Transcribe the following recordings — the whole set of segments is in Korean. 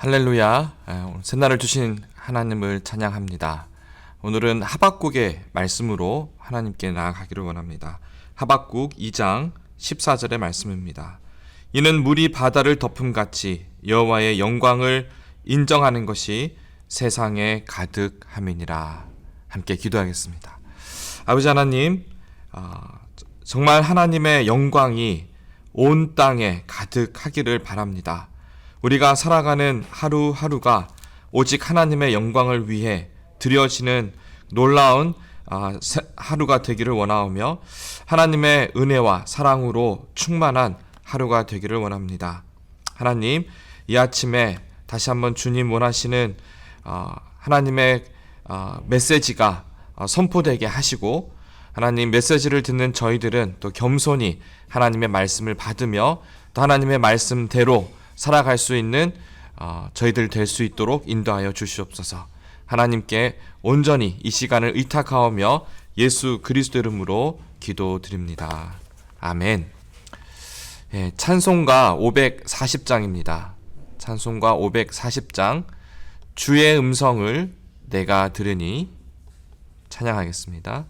할렐루야. 오늘 새날을 주신 하나님을 찬양합니다. 오늘은 하박국의 말씀으로 하나님께 나아가기를 원합니다. 하박국 2장 14절의 말씀입니다. 이는 물이 바다를 덮음같이 여호와의 영광을 인정하는 것이 세상에 가득함이니라. 함께 기도하겠습니다. 아버지 하나님, 정말 하나님의 영광이 온 땅에 가득하기를 바랍니다. 우리가 살아가는 하루하루가 오직 하나님의 영광을 위해 드려지는 놀라운 하루가 되기를 원하오며 하나님의 은혜와 사랑으로 충만한 하루가 되기를 원합니다. 하나님, 이 아침에 다시 한번 주님 원하시는 하나님의 메시지가 선포되게 하시고, 하나님 메시지를 듣는 저희들은 또 겸손히 하나님의 말씀을 받으며 또 하나님의 말씀대로 살아갈 수 있는 저희들 될 수 있도록 인도하여 주시옵소서. 하나님께 온전히 이 시간을 의탁하오며 예수 그리스도 이름으로 기도드립니다. 아멘. 찬송가 540장입니다. 찬송가 540장 주의 음성을 내가 들으니 찬양하겠습니다.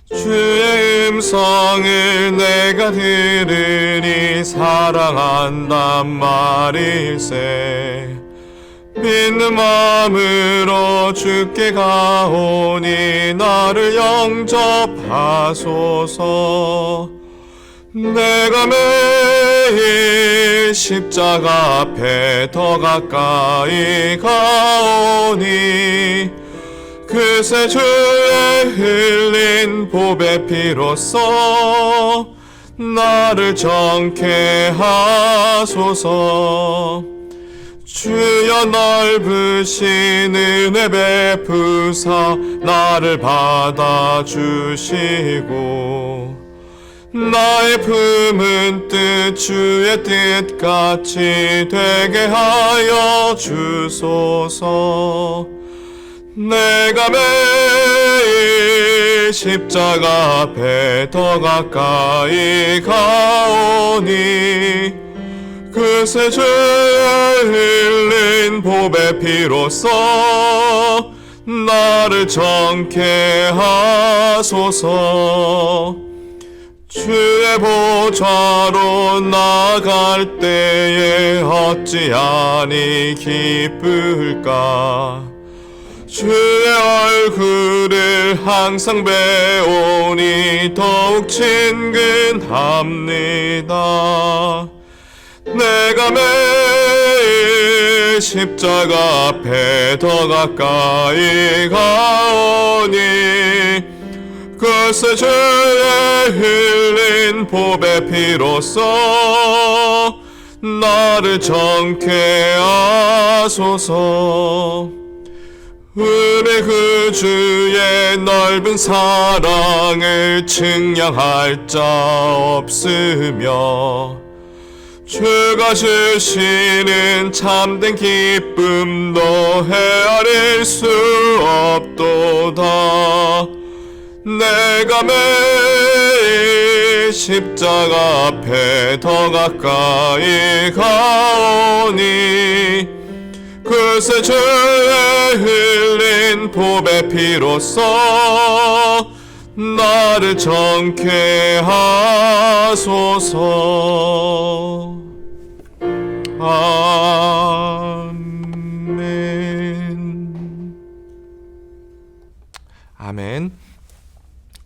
주의 음성을 내가 들으니 사랑한단 말일세. 믿는 마음으로 주께 가오니 나를 영접하소서. 내가 매일 십자가 앞에 더 가까이 가오니 그새 주의 흘린 보배 피로써 나를 정케 하소서. 주여 넓으신 은혜 베푸사 나를 받아주시고 나의 품은 뜻 주의 뜻같이 되게 하여 주소서. 내가 매일 십자가 앞에 더 가까이 가오니 그새 주의 흘린 보배 피로써 나를 정케 하소서. 주의 보좌로 나갈 때에 어찌하니 기쁠까. 주의 얼굴을 항상 배우니 더욱 친근합니다. 내가 매일 십자가 앞에 더 가까이 가오니 그새 주의 흘린 보배 피로써 나를 정케 하소서. 은혜 그 주의 넓은 사랑을 측량할 자 없으며 주가 주시는 참된 기쁨도 헤아릴 수 없도다. 내가 매일 십자가 앞에 더 가까이 가오니 그새 주의 흘린 보배 피로써 나를 정케 하소서. 아멘. 아멘.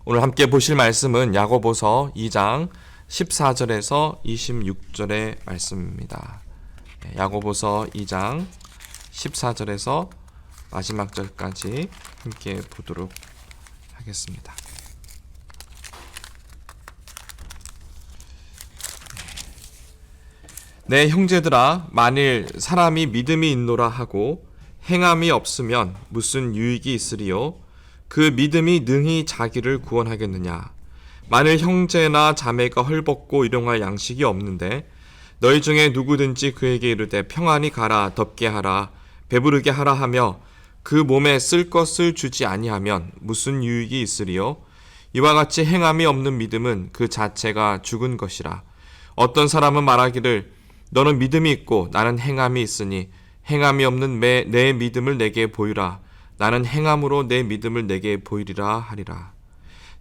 오늘 함께 보실 말씀은 야고보서 2장 14절에서 26절의 말씀입니다. 야고보서 2장 14절에서 마지막 절까지 함께 보도록 하겠습니다. 내 형제들아, 만일 사람이 믿음이 있노라 하고 행함이 없으면 무슨 유익이 있으리요? 그 믿음이 능히 자기를 구원하겠느냐? 만일 형제나 자매가 헐벗고 일용할 양식이 없는데 너희 중에 누구든지 그에게 이르되 평안히 가라, 덥게 하라, 배부르게 하라 하며 그 몸에 쓸 것을 주지 아니하면 무슨 유익이 있으리요? 이와 같이 행함이 없는 믿음은 그 자체가 죽은 것이라. 어떤 사람은 말하기를 너는 믿음이 있고 나는 행함이 있으니 행함이 없는 내 믿음을 내게 보이라. 나는 행함으로 내 믿음을 내게 보이리라 하리라.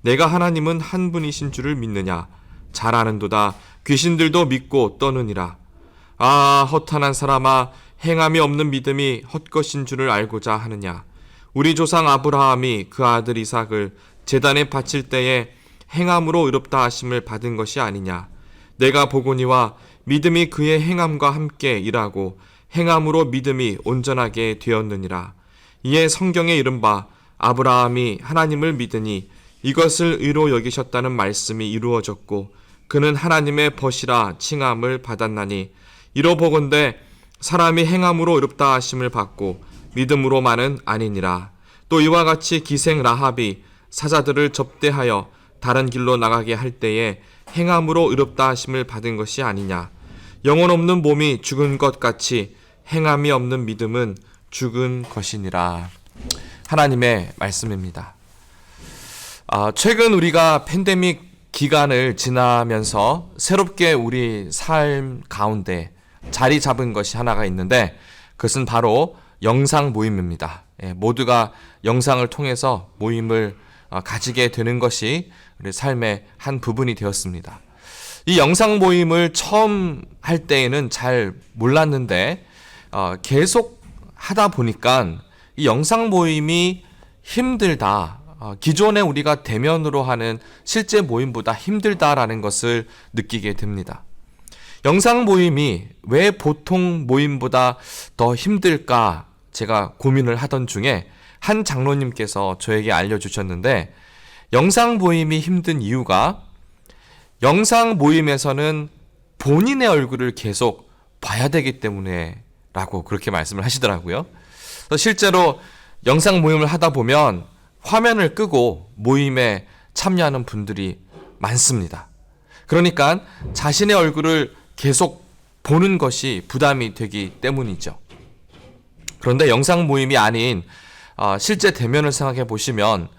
내가 하나님은 한 분이신 줄을 믿느냐? 잘 아는도다. 귀신들도 믿고 떠느니라. 아, 허탄한 사람아, 행함이 없는 믿음이 헛것인 줄을 알고자 하느냐? 우리 조상 아브라함이 그 아들 이삭을 제단에 바칠 때에 행함으로 의롭다 하심을 받은 것이 아니냐? 내가 보거니와 믿음이 그의 행함과 함께 일하고 행함으로 믿음이 온전하게 되었느니라. 이에 성경에 이른바 아브라함이 하나님을 믿으니 이것을 의로 여기셨다는 말씀이 이루어졌고 그는 하나님의 벗이라 칭함을 받았나니 이러보건대 사람이 행함으로 의롭다 하심을 받고 믿음으로만은 아니니라. 또 이와 같이 기생 라합이 사자들을 접대하여 다른 길로 나가게 할 때에 행함으로 의롭다 하심을 받은 것이 아니냐. 영혼 없는 몸이 죽은 것 같이 행함이 없는 믿음은 죽은 것이니라. 하나님의 말씀입니다. 최근 우리가 팬데믹 기간을 지나면서 새롭게 우리 삶 가운데 자리 잡은 것이 하나가 있는데 그것은 바로 영상 모임입니다. 모두가 영상을 통해서 모임을 가지게 되는 것이 우리 삶의 한 부분이 되었습니다. 이 영상 모임을 처음 할 때에는 잘 몰랐는데 계속 하다 보니까 이 영상 모임이 힘들다. 기존에 우리가 대면으로 하는 실제 모임보다 힘들다라는 것을 느끼게 됩니다. 영상 모임이 왜 보통 모임보다 더 힘들까 제가 고민을 하던 중에 한 장로님께서 저에게 알려주셨는데 영상 모임이 힘든 이유가 영상 모임에서는 본인의 얼굴을 계속 봐야 되기 때문에 라고 그렇게 말씀을 하시더라고요. 실제로 영상 모임을 하다 보면 화면을 끄고 모임에 참여하는 분들이 많습니다. 그러니까 자신의 얼굴을 계속 보는 것이 부담이 되기 때문이죠. 그런데 영상 모임이 아닌 실제 대면을 생각해 보시면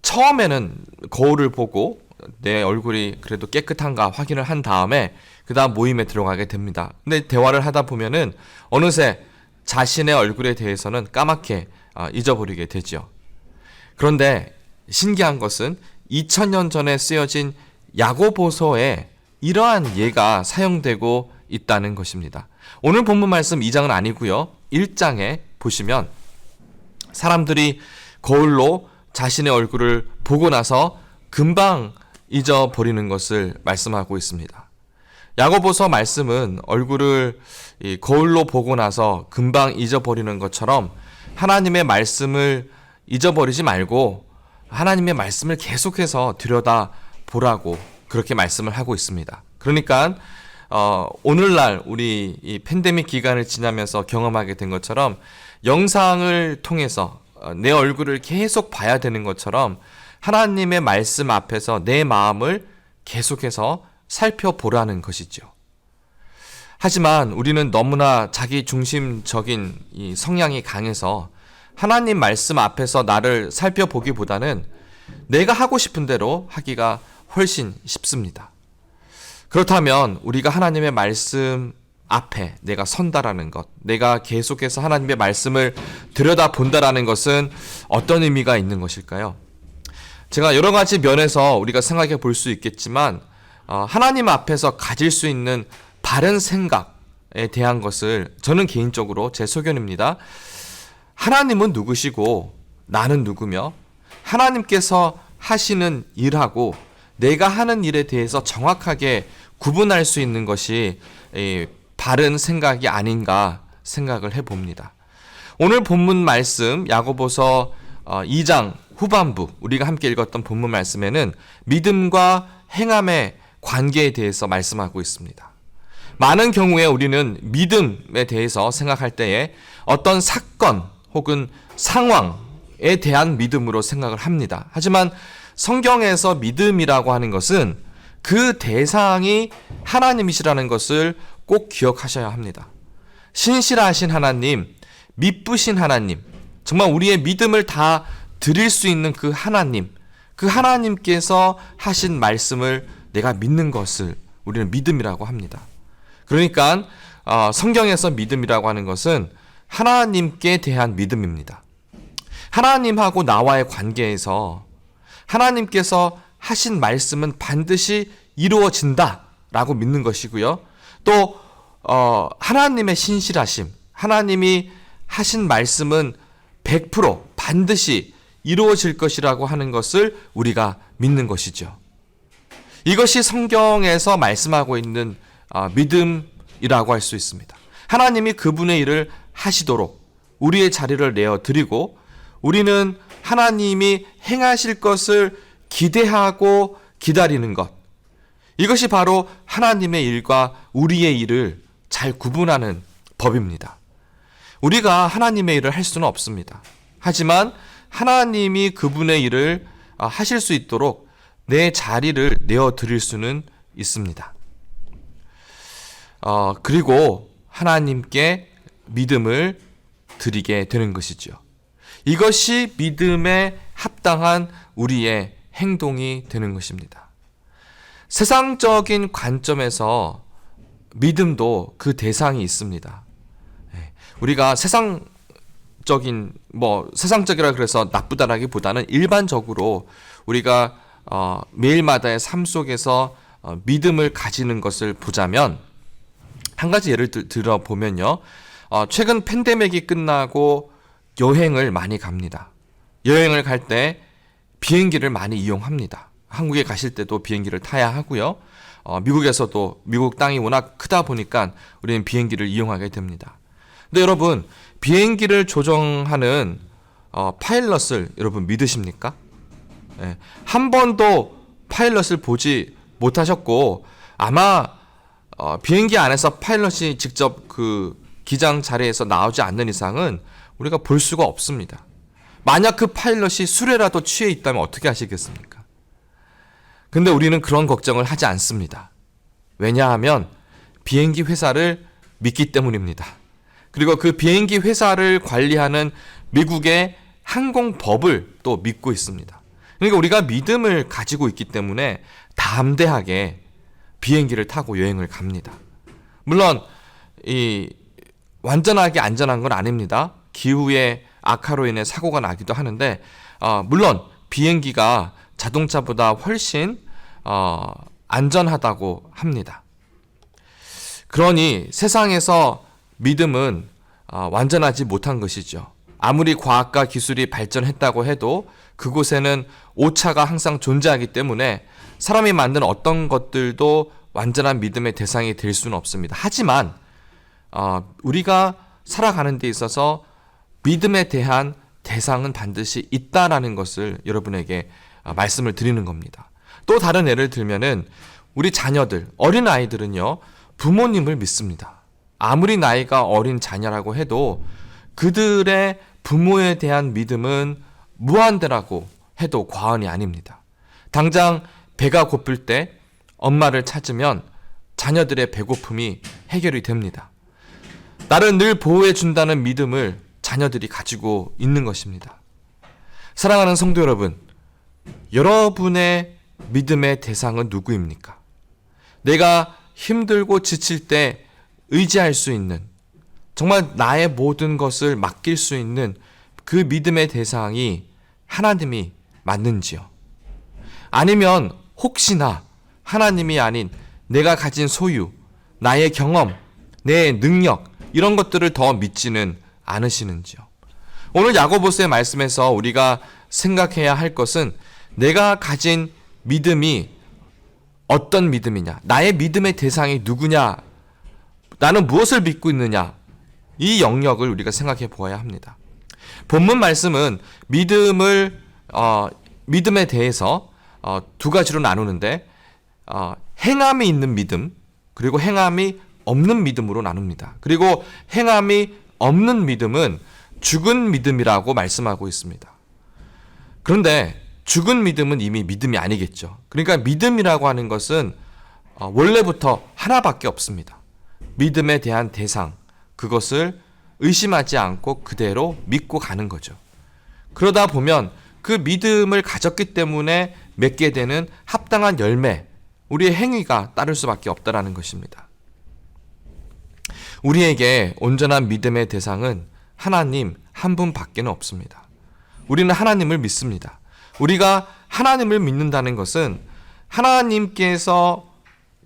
처음에는 거울을 보고 내 얼굴이 그래도 깨끗한가 확인을 한 다음에 그 다음 모임에 들어가게 됩니다. 근데 대화를 하다 보면은 어느새 자신의 얼굴에 대해서는 까맣게 잊어버리게 되죠. 그런데 신기한 것은 2000년 전에 쓰여진 야고보서에 이러한 예가 사용되고 있다는 것입니다. 오늘 본문 말씀 2장은 아니고요. 1장에 보시면 사람들이 거울로 자신의 얼굴을 보고 나서 금방 잊어버리는 것을 말씀하고 있습니다. 야고보서 말씀은 얼굴을 거울로 보고 나서 금방 잊어버리는 것처럼 하나님의 말씀을 잊어버리지 말고 하나님의 말씀을 계속해서 들여다보라고 그렇게 말씀을 하고 있습니다. 그러니까 오늘날 우리 이 팬데믹 기간을 지나면서 경험하게 된 것처럼 영상을 통해서 내 얼굴을 계속 봐야 되는 것처럼 하나님의 말씀 앞에서 내 마음을 계속해서 살펴보라는 것이죠. 하지만 우리는 너무나 자기 중심적인 이 성향이 강해서 하나님 말씀 앞에서 나를 살펴보기보다는 내가 하고 싶은 대로 하기가 훨씬 쉽습니다. 그렇다면 우리가 하나님의 말씀 앞에 내가 선다라는 것, 내가 계속해서 하나님의 말씀을 들여다본다라는 것은 어떤 의미가 있는 것일까요? 제가 여러 가지 면에서 우리가 생각해 볼 수 있겠지만 하나님 앞에서 가질 수 있는 바른 생각에 대한 것을 저는 개인적으로 제 소견입니다. 하나님은 누구시고 나는 누구며 하나님께서 하시는 일하고 내가 하는 일에 대해서 정확하게 구분할 수 있는 것이 바른 생각이 아닌가 생각을 해봅니다. 오늘 본문 말씀 야고보서 2장 후반부 우리가 함께 읽었던 본문 말씀에는 믿음과 행함의 관계에 대해서 말씀하고 있습니다. 많은 경우에 우리는 믿음에 대해서 생각할 때에 어떤 사건 혹은 상황에 대한 믿음으로 생각을 합니다. 하지만 성경에서 믿음이라고 하는 것은 그 대상이 하나님이시라는 것을 꼭 기억하셔야 합니다. 신실하신 하나님, 미쁘신 하나님, 정말 우리의 믿음을 다 드릴 수 있는 그 하나님께서 하신 말씀을 내가 믿는 것을 우리는 믿음이라고 합니다. 그러니까 성경에서 믿음이라고 하는 것은 하나님께 대한 믿음입니다. 하나님하고 나와의 관계에서 하나님께서 하신 말씀은 반드시 이루어진다라고 믿는 것이고요. 또 하나님의 신실하심, 하나님이 하신 말씀은 100% 반드시 이루어질 것이라고 하는 것을 우리가 믿는 것이죠. 이것이 성경에서 말씀하고 있는 믿음이라고 할 수 있습니다. 하나님이 그분의 일을 하시도록 우리의 자리를 내어드리고 우리는 하나님이 행하실 것을 기대하고 기다리는 것, 이것이 바로 하나님의 일과 우리의 일을 잘 구분하는 법입니다. 우리가 하나님의 일을 할 수는 없습니다. 하지만 하나님이 그분의 일을 하실 수 있도록 내 자리를 내어드릴 수는 있습니다. 그리고 하나님께 믿음을 드리게 되는 것이죠. 이것이 믿음에 합당한 우리의 행동이 되는 것입니다. 세상적인 관점에서 믿음도 그 대상이 있습니다. 우리가 세상적이라 그래서 나쁘다라기보다는 일반적으로 우리가 매일마다의 삶 속에서 믿음을 가지는 것을 보자면 한 가지 예를 들어보면요. 최근 팬데믹이 끝나고 여행을 많이 갑니다. 여행을 갈 때 비행기를 많이 이용합니다. 한국에 가실 때도 비행기를 타야 하고요. 미국에서도 미국 땅이 워낙 크다 보니까 우리는 비행기를 이용하게 됩니다. 근데 여러분, 비행기를 조정하는 파일럿을 여러분 믿으십니까? 네, 한 번도 파일럿을 보지 못하셨고 아마 비행기 안에서 파일럿이 직접 그 기장 자리에서 나오지 않는 이상은 우리가 볼 수가 없습니다. 만약 그 파일럿이 술에라도 취해 있다면 어떻게 하시겠습니까? 근데 우리는 그런 걱정을 하지 않습니다. 왜냐하면 비행기 회사를 믿기 때문입니다. 그리고 그 비행기 회사를 관리하는 미국의 항공법을 또 믿고 있습니다. 그러니까 우리가 믿음을 가지고 있기 때문에 담대하게 비행기를 타고 여행을 갑니다. 물론 완전하게 안전한 건 아닙니다. 기후의 악화로 인해 사고가 나기도 하는데 물론 비행기가 자동차보다 훨씬 안전하다고 합니다. 그러니 세상에서 믿음은 완전하지 못한 것이죠. 아무리 과학과 기술이 발전했다고 해도 그곳에는 오차가 항상 존재하기 때문에 사람이 만든 어떤 것들도 완전한 믿음의 대상이 될 수는 없습니다. 하지만 우리가 살아가는 데 있어서 믿음에 대한 대상은 반드시 있다라는 것을 여러분에게 말씀을 드리는 겁니다. 또 다른 예를 들면은 우리 자녀들, 어린 아이들은요, 부모님을 믿습니다. 아무리 나이가 어린 자녀라고 해도 그들의 부모에 대한 믿음은 무한대라고 해도 과언이 아닙니다. 당장 배가 고플 때 엄마를 찾으면 자녀들의 배고픔이 해결이 됩니다. 나를 늘 보호해 준다는 믿음을 자녀들이 가지고 있는 것입니다. 사랑하는 성도 여러분, 여러분의 믿음의 대상은 누구입니까? 내가 힘들고 지칠 때 의지할 수 있는, 정말 나의 모든 것을 맡길 수 있는 그 믿음의 대상이 하나님이 맞는지요? 아니면 혹시나 하나님이 아닌 내가 가진 소유, 나의 경험, 내 능력, 이런 것들을 더 믿지는 않으시는지요? 오늘 야고보서의 말씀에서 우리가 생각해야 할 것은 내가 가진 믿음이 어떤 믿음이냐, 나의 믿음의 대상이 누구냐, 나는 무엇을 믿고 있느냐, 이 영역을 우리가 생각해 보아야 합니다. 본문 말씀은 믿음에 대해서 두 가지로 나누는데 행함이 있는 믿음, 그리고 행함이 없는 믿음으로 나눕니다. 그리고 행함이 없는 믿음은 죽은 믿음이라고 말씀하고 있습니다. 그런데 죽은 믿음은 이미 믿음이 아니겠죠. 그러니까 믿음이라고 하는 것은 원래부터 하나밖에 없습니다. 믿음에 대한 대상, 그것을 의심하지 않고 그대로 믿고 가는 거죠. 그러다 보면 그 믿음을 가졌기 때문에 맺게 되는 합당한 열매, 우리의 행위가 따를 수밖에 없다라는 것입니다. 우리에게 온전한 믿음의 대상은 하나님 한 분밖에는 없습니다. 우리는 하나님을 믿습니다. 우리가 하나님을 믿는다는 것은 하나님께서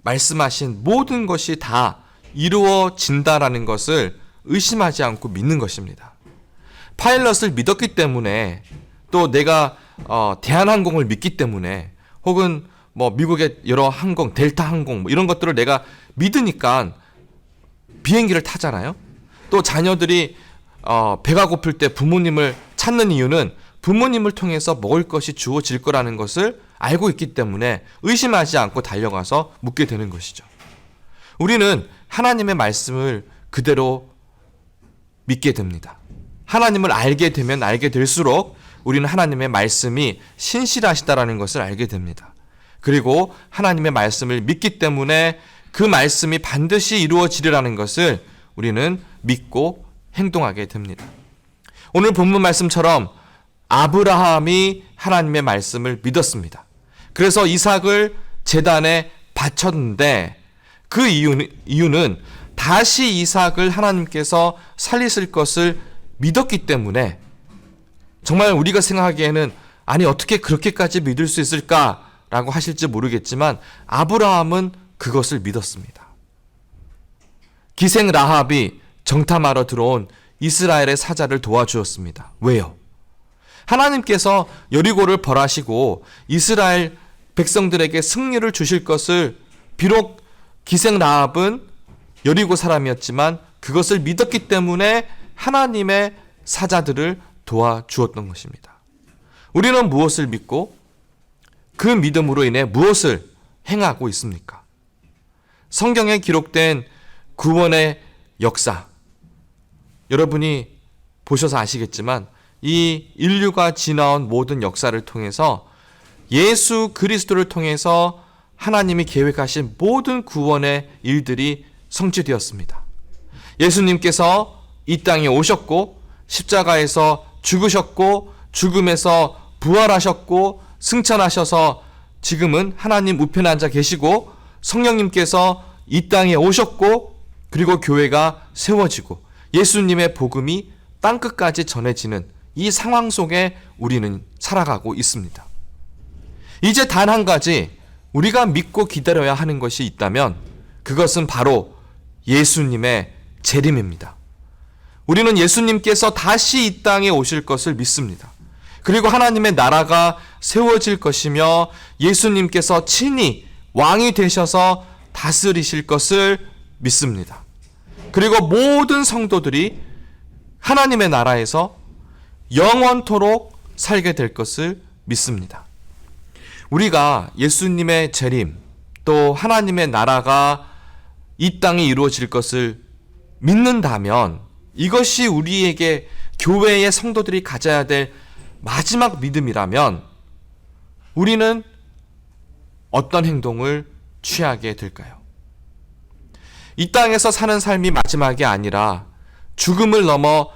말씀하신 모든 것이 다 이루어진다라는 것을 의심하지 않고 믿는 것입니다. 파일럿을 믿었기 때문에, 또 내가 대한항공을 믿기 때문에, 혹은 미국의 여러 항공, 델타 항공 이런 것들을 내가 믿으니까 비행기를 타잖아요. 또 자녀들이 배가 고플 때 부모님을 찾는 이유는 부모님을 통해서 먹을 것이 주어질 거라는 것을 알고 있기 때문에 의심하지 않고 달려가서 묻게 되는 것이죠. 우리는 하나님의 말씀을 그대로 믿게 됩니다. 하나님을 알게 되면 알게 될수록 우리는 하나님의 말씀이 신실하시다라는 것을 알게 됩니다. 그리고 하나님의 말씀을 믿기 때문에 그 말씀이 반드시 이루어지리라는 것을 우리는 믿고 행동하게 됩니다. 오늘 본문 말씀처럼 아브라함이 하나님의 말씀을 믿었습니다. 그래서 이삭을 제단에 바쳤는데, 그 이유는 다시 이삭을 하나님께서 살리실 것을 믿었기 때문에, 정말 우리가 생각하기에는 아니 어떻게 그렇게까지 믿을 수 있을까라고 하실지 모르겠지만 아브라함은 그것을 믿었습니다. 기생 라합이 정탐하러 들어온 이스라엘의 사자를 도와주었습니다. 왜요? 하나님께서 여리고를 벌하시고 이스라엘 백성들에게 승리를 주실 것을, 비록 기생 라합은 여리고 사람이었지만 그것을 믿었기 때문에 하나님의 사자들을 도와주었던 것입니다. 우리는 무엇을 믿고 그 믿음으로 인해 무엇을 행하고 있습니까? 성경에 기록된 구원의 역사, 여러분이 보셔서 아시겠지만 이 인류가 지나온 모든 역사를 통해서 예수 그리스도를 통해서 하나님이 계획하신 모든 구원의 일들이 성취되었습니다. 예수님께서 이 땅에 오셨고 십자가에서 죽으셨고 죽음에서 부활하셨고 승천하셔서 지금은 하나님 우편에 앉아 계시고, 성령님께서 이 땅에 오셨고, 그리고 교회가 세워지고 예수님의 복음이 땅끝까지 전해지는 이 상황 속에 우리는 살아가고 있습니다. 이제 단 한 가지 우리가 믿고 기다려야 하는 것이 있다면 그것은 바로 예수님의 재림입니다. 우리는 예수님께서 다시 이 땅에 오실 것을 믿습니다. 그리고 하나님의 나라가 세워질 것이며 예수님께서 친히 왕이 되셔서 다스리실 것을 믿습니다. 그리고 모든 성도들이 하나님의 나라에서 영원토록 살게 될 것을 믿습니다. 우리가 예수님의 재림, 또 하나님의 나라가 이 땅에 이루어질 것을 믿는다면, 이것이 우리에게 교회의 성도들이 가져야 될 마지막 믿음이라면 우리는 어떤 행동을 취하게 될까요? 이 땅에서 사는 삶이 마지막이 아니라 죽음을 넘어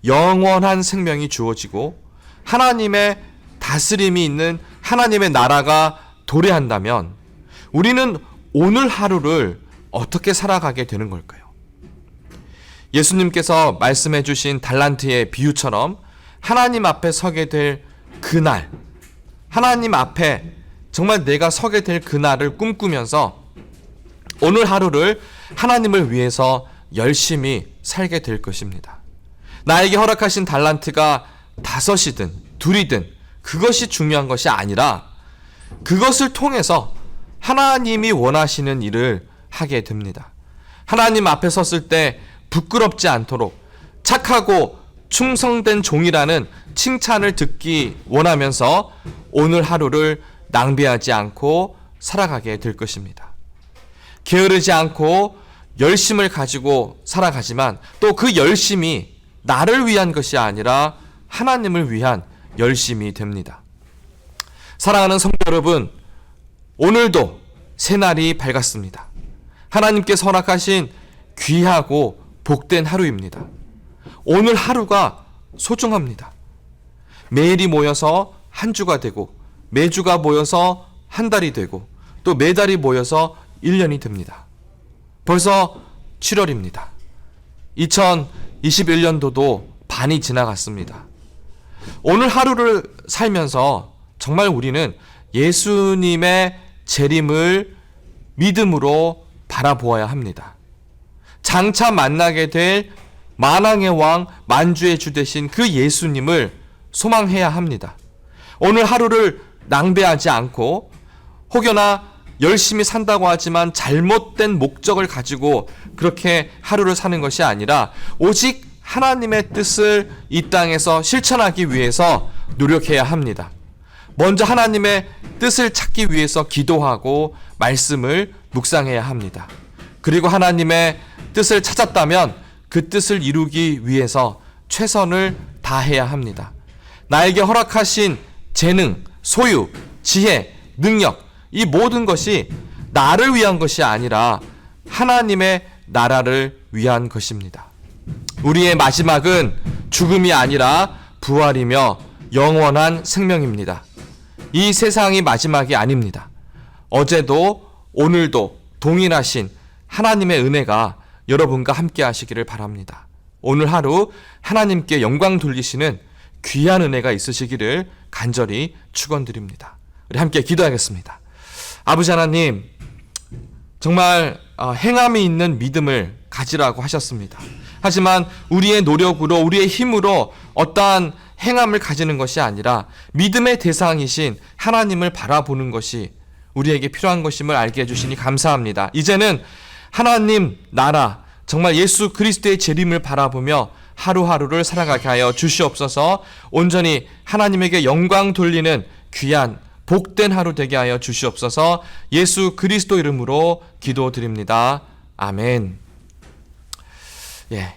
영원한 생명이 주어지고 하나님의 다스림이 있는 하나님의 나라가 도래한다면 우리는 오늘 하루를 어떻게 살아가게 되는 걸까요? 예수님께서 말씀해 주신 달란트의 비유처럼 하나님 앞에 서게 될 그날, 하나님 앞에 정말 내가 서게 될 그날을 꿈꾸면서 오늘 하루를 하나님을 위해서 열심히 살게 될 것입니다. 나에게 허락하신 달란트가 5이든 2이든 그것이 중요한 것이 아니라 그것을 통해서 하나님이 원하시는 일을 하게 됩니다. 하나님 앞에 섰을 때 부끄럽지 않도록 착하고 충성된 종이라는 칭찬을 듣기 원하면서 오늘 하루를 낭비하지 않고 살아가게 될 것입니다. 게으르지 않고 열심을 가지고 살아가지만 또 그 열심이 나를 위한 것이 아니라 하나님을 위한 열심이 됩니다. 사랑하는 성도 여러분, 오늘도 새날이 밝았습니다. 하나님께서 허락하신 귀하고 복된 하루입니다. 오늘 하루가 소중합니다. 매일이 모여서 한 주가 되고, 매주가 모여서 한 달이 되고, 또 매달이 모여서 1년이 됩니다. 벌써 7월입니다. 2021년도도 반이 지나갔습니다. 오늘 하루를 살면서 정말 우리는 예수님의 재림을 믿음으로 바라보아야 합니다. 장차 만나게 될 만왕의 왕, 만주의 주 되신 그 예수님을 소망해야 합니다. 오늘 하루를 낭비하지 않고 혹여나 열심히 산다고 하지만 잘못된 목적을 가지고 그렇게 하루를 사는 것이 아니라 오직 하나님의 뜻을 이 땅에서 실천하기 위해서 노력해야 합니다. 먼저 하나님의 뜻을 찾기 위해서 기도하고 말씀을 묵상해야 합니다. 그리고 하나님의 뜻을 찾았다면 그 뜻을 이루기 위해서 최선을 다해야 합니다. 나에게 허락하신 재능, 소유, 지혜, 능력, 이 모든 것이 나를 위한 것이 아니라 하나님의 나라를 위한 것입니다. 우리의 마지막은 죽음이 아니라 부활이며 영원한 생명입니다. 이 세상이 마지막이 아닙니다. 어제도 오늘도 동일하신 하나님의 은혜가 여러분과 함께 하시기를 바랍니다. 오늘 하루 하나님께 영광 돌리시는 귀한 은혜가 있으시기를 간절히 축원드립니다. 우리 함께 기도하겠습니다. 아버지 하나님, 정말 행함이 있는 믿음을 가지라고 하셨습니다. 하지만 우리의 노력으로, 우리의 힘으로 어떠한 행함을 가지는 것이 아니라 믿음의 대상이신 하나님을 바라보는 것이 우리에게 필요한 것임을 알게 해주시니 감사합니다. 이제는 하나님 나라, 정말 예수 그리스도의 재림을 바라보며 하루하루를 살아가게 하여 주시옵소서. 온전히 하나님에게 영광 돌리는 귀한 복된 하루 되게 하여 주시옵소서. 예수 그리스도 이름으로 기도드립니다. 아멘.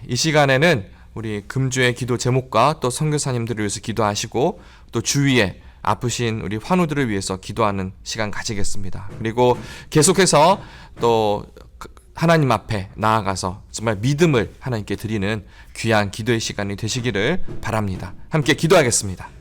이 시간에는 우리 금주의 기도 제목과 또 선교사님들을 위해서 기도하시고 또 주위에 아프신 우리 환우들을 위해서 기도하는 시간 가지겠습니다. 그리고 계속해서 또 하나님 앞에 나아가서 정말 믿음을 하나님께 드리는 귀한 기도의 시간이 되시기를 바랍니다. 함께 기도하겠습니다.